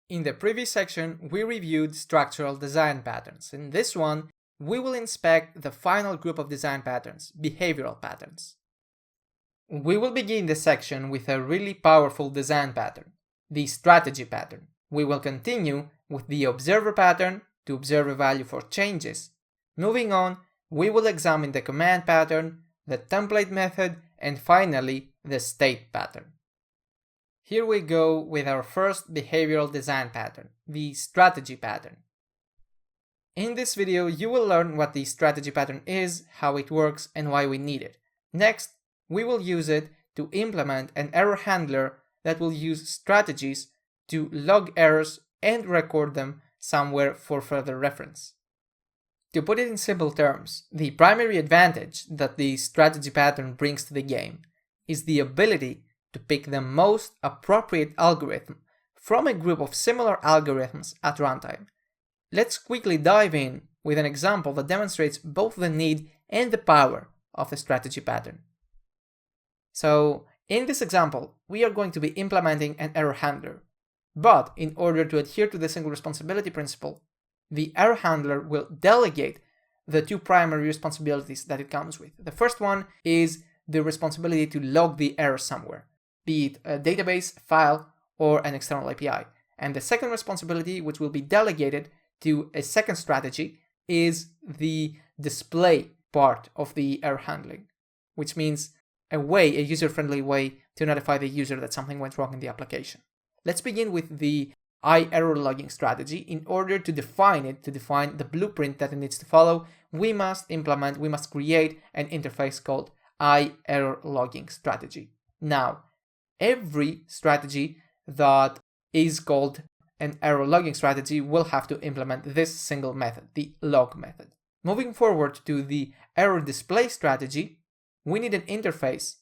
In the previous section, we reviewed structural design patterns. In this one, we will inspect the final group of design patterns, behavioral patterns. We will begin this section with a really powerful design pattern, the strategy pattern. We will continue with the observer pattern to observe a value for changes. Moving on, we will examine the command pattern, the template method, and finally, the state pattern. Here we go with our first behavioral design pattern, the strategy pattern. In this video, you will learn what the strategy pattern is, how it works, and why we need it. Next, we will use it to implement an error handler that will use strategies to log errors and record them somewhere for further reference. To put it in simple terms, the primary advantage that the strategy pattern brings to the game is the ability to pick the most appropriate algorithm from a group of similar algorithms at runtime. Let's quickly dive in with an example that demonstrates both the need and the power of the strategy pattern. So, in this example, we are going to be implementing an error handler. But in order to adhere to the single responsibility principle, the error handler will delegate the two primary responsibilities that it comes with. The first one is the responsibility to log the error somewhere, be it a database, file, or an external API. And the second responsibility, which will be delegated to a second strategy, is the display part of the error handling, which means a user-friendly way to notify the user that something went wrong in the application. Let's begin with the error logging strategy. In order to define the blueprint that it needs to follow, we must create an interface called error logging strategy. Now, every strategy that is called an error logging strategy will have to implement this single method, the log method. Moving forward to the error display strategy, we need an interface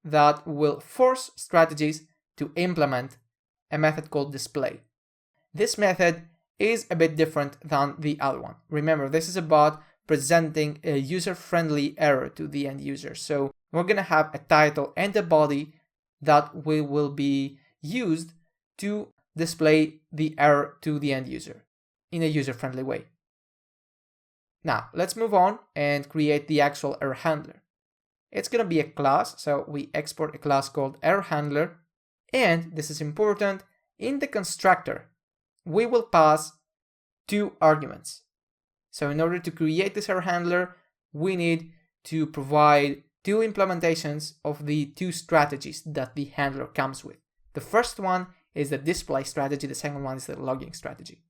that will force strategies to implement a method called display. This method is a bit different than the other one. Remember, this is about presenting a user-friendly error to the end user. So we're going to have a title and a body that will be used to display the error to the end user in a user-friendly way. Now, let's move on and create the actual error handler. It's going to be a class, so we export a class called error handler, and this is important, in the constructor, we will pass two arguments. So in order to create this error handler, we need to provide two implementations of the two strategies that the handler comes with. The first one is the display strategy, the second one is the logging strategy.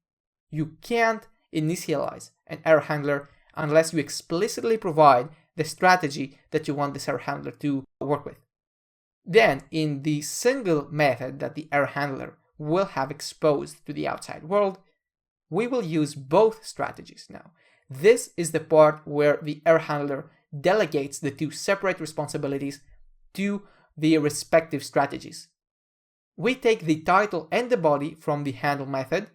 You can't initialize an error handler unless you explicitly provide the strategy that you want this error handler to work with. Then, in the single method that the error handler will have exposed to the outside world, we will use both strategies now. This is the part where the error handler delegates the two separate responsibilities to the respective strategies. We take the title and the body from the handle method,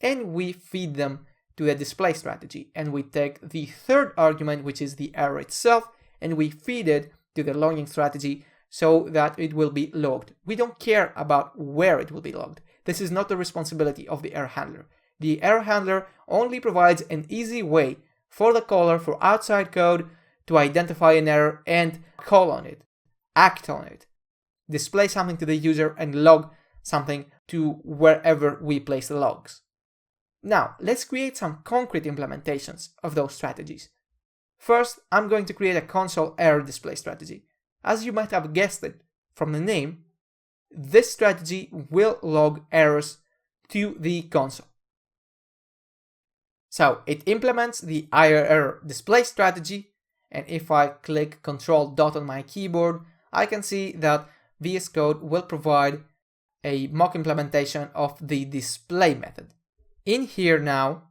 and we feed them to the display strategy, and we take the third argument, which is the error itself, and we feed it to the logging strategy so that it will be logged. We don't care about where it will be logged. This is not the responsibility of the error handler. The error handler only provides an easy way for the caller, for outside code, to identify an error and call on it, act on it, display something to the user, and log something to wherever we place the logs. Now, let's create some concrete implementations of those strategies. First, I'm going to create a console error display strategy. As you might have guessed it from the name, this strategy will log errors to the console. So it implements the error display strategy, and if I click Ctrl dot on my keyboard, I can see that VS Code will provide a mock implementation of the display method. In here now,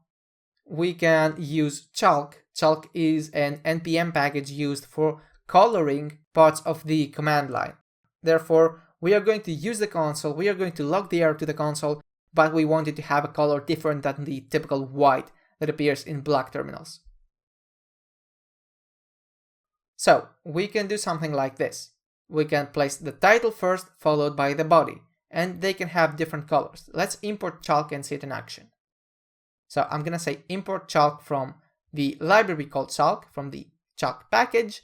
we can use Chalk. Chalk is an NPM package used for coloring parts of the command line. Therefore, we are going to use the console, we are going to log the error to the console, but we want it to have a color different than the typical white that appears in black terminals. So we can do something like this. We can place the title first, followed by the body, and they can have different colors. Let's import chalk and see it in action. So I'm going to say import chalk from the library called chalk, from the chalk package,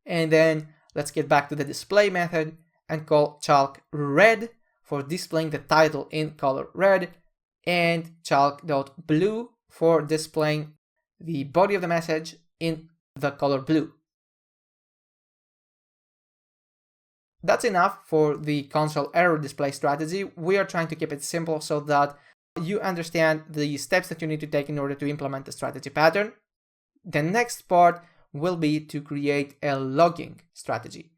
and then let's get back to the display method and call chalk red for displaying the title in color red, and chalk.blue for displaying the body of the message in the color blue. That's enough for the console error display strategy. We are trying to keep it simple so that you understand the steps that you need to take in order to implement the strategy pattern. The next part will be to create a logging strategy.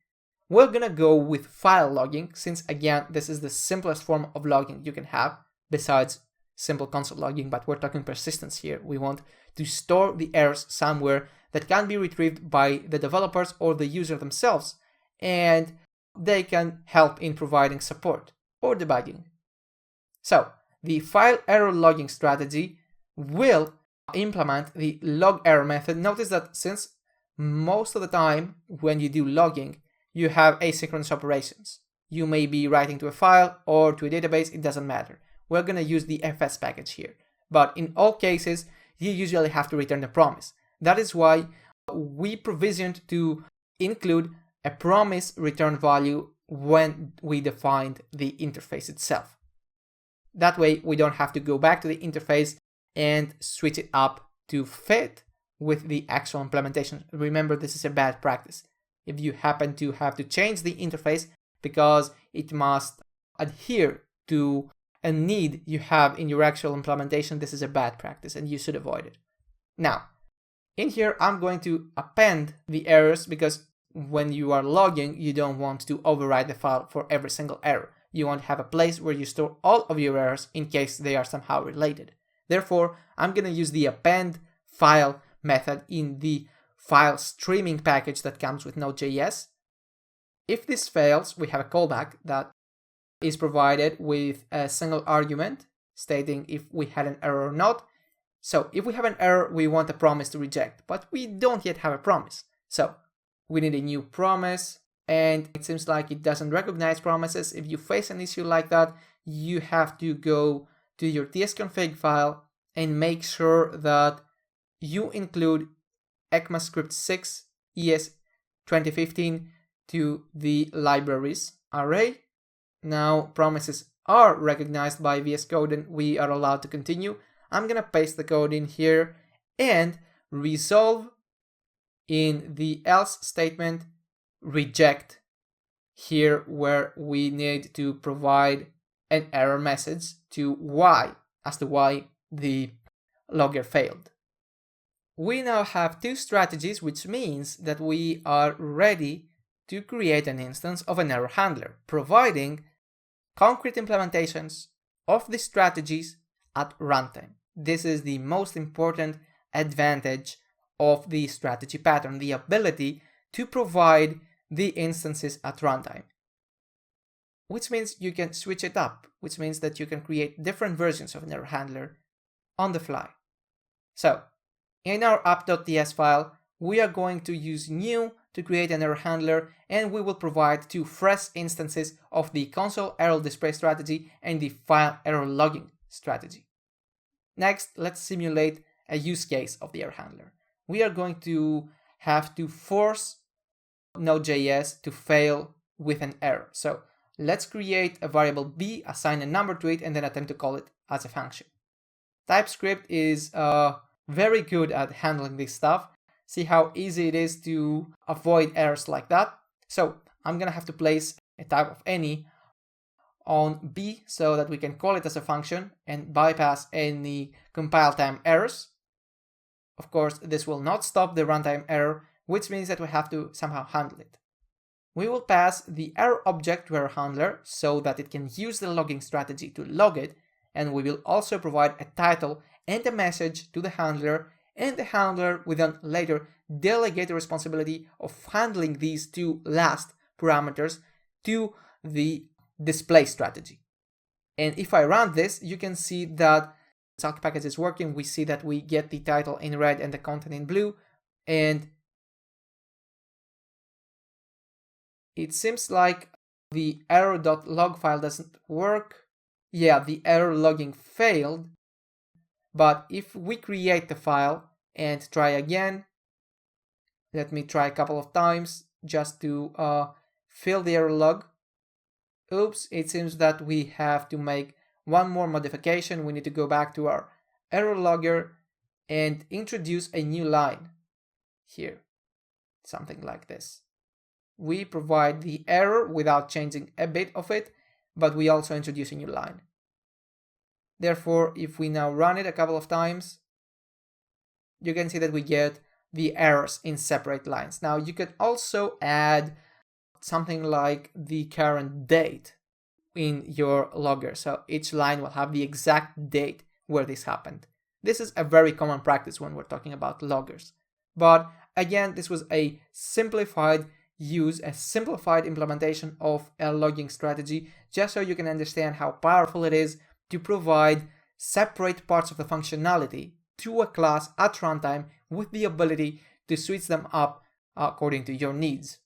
We're gonna go with file logging, since again, this is the simplest form of logging you can have, besides simple console logging, but we're talking persistence here. We want to store the errors somewhere that can be retrieved by the developers or the user themselves, and they can help in providing support or debugging. So the file error logging strategy will implement the log error method. Notice that since most of the time when you do logging, you have asynchronous operations. You may be writing to a file or to a database, it doesn't matter. We're going to use the fs package here. But in all cases, you usually have to return a promise. That is why we provisioned to include a promise return value when we defined the interface itself. That way, we don't have to go back to the interface and switch it up to fit with the actual implementation. Remember, this is a bad practice. If you happen to have to change the interface because it must adhere to a need you have in your actual implementation, this is a bad practice and you should avoid it. Now, in here, I'm going to append the errors because when you are logging, you don't want to override the file for every single error. You want to have a place where you store all of your errors in case they are somehow related. Therefore, I'm going to use the append file method in the file streaming package that comes with Node.js. If this fails, we have a callback that is provided with a single argument stating if we had an error or not. So if we have an error, we want a promise to reject, but we don't yet have a promise. So we need a new promise, and it seems like it doesn't recognize promises. If you face an issue like that, you have to go to your tsconfig file and make sure that you include ECMAScript 6 ES 2015 to the libraries array. Now promises are recognized by VS Code and we are allowed to continue. I'm gonna paste the code in here and resolve in the else statement reject here where we need to provide an error message to why, as to why the logger failed. We now have two strategies, which means that we are ready to create an instance of an error handler, providing concrete implementations of the strategies at runtime. This is the most important advantage of the strategy pattern, the ability to provide the instances at runtime. Which means you can switch it up, which means that you can create different versions of an error handler on the fly. So, in our app.ts file, we are going to use new to create an error handler, and we will provide two fresh instances of the console error display strategy and the file error logging strategy. Next, let's simulate a use case of the error handler. We are going to have to force Node.js to fail with an error. So let's create a variable b, assign a number to it, and then attempt to call it as a function. TypeScript is very good at handling this stuff. See how easy it is to avoid errors like that. So I'm gonna have to place a type of any on b so that we can call it as a function and bypass any compile time errors. Of course, this will not stop the runtime error, which means that we have to somehow handle it. We will pass the error object to error handler so that it can use the logging strategy to log it, and we will also provide a title and a message to the handler, and the handler will then later delegate the responsibility of handling these two last parameters to the display strategy. And if I run this, you can see that the chalk package is working. We see that we get the title in red and the content in blue, and it seems like the error.log file doesn't work. Yeah, the error logging failed. But if we create the file and try again, let me try a couple of times just to fill the error log. Oops, it seems that we have to make one more modification. We need to go back to our error logger and introduce a new line here, something like this. We provide the error without changing a bit of it, but we also introduce a new line. Therefore, if we now run it a couple of times, you can see that we get the errors in separate lines. Now, you could also add something like the current date in your logger. So each line will have the exact date where this happened. This is a very common practice when we're talking about loggers. But again, this was a simplified use, a simplified implementation of a logging strategy, just so you can understand how powerful it is to provide separate parts of the functionality to a class at runtime with the ability to switch them up according to your needs.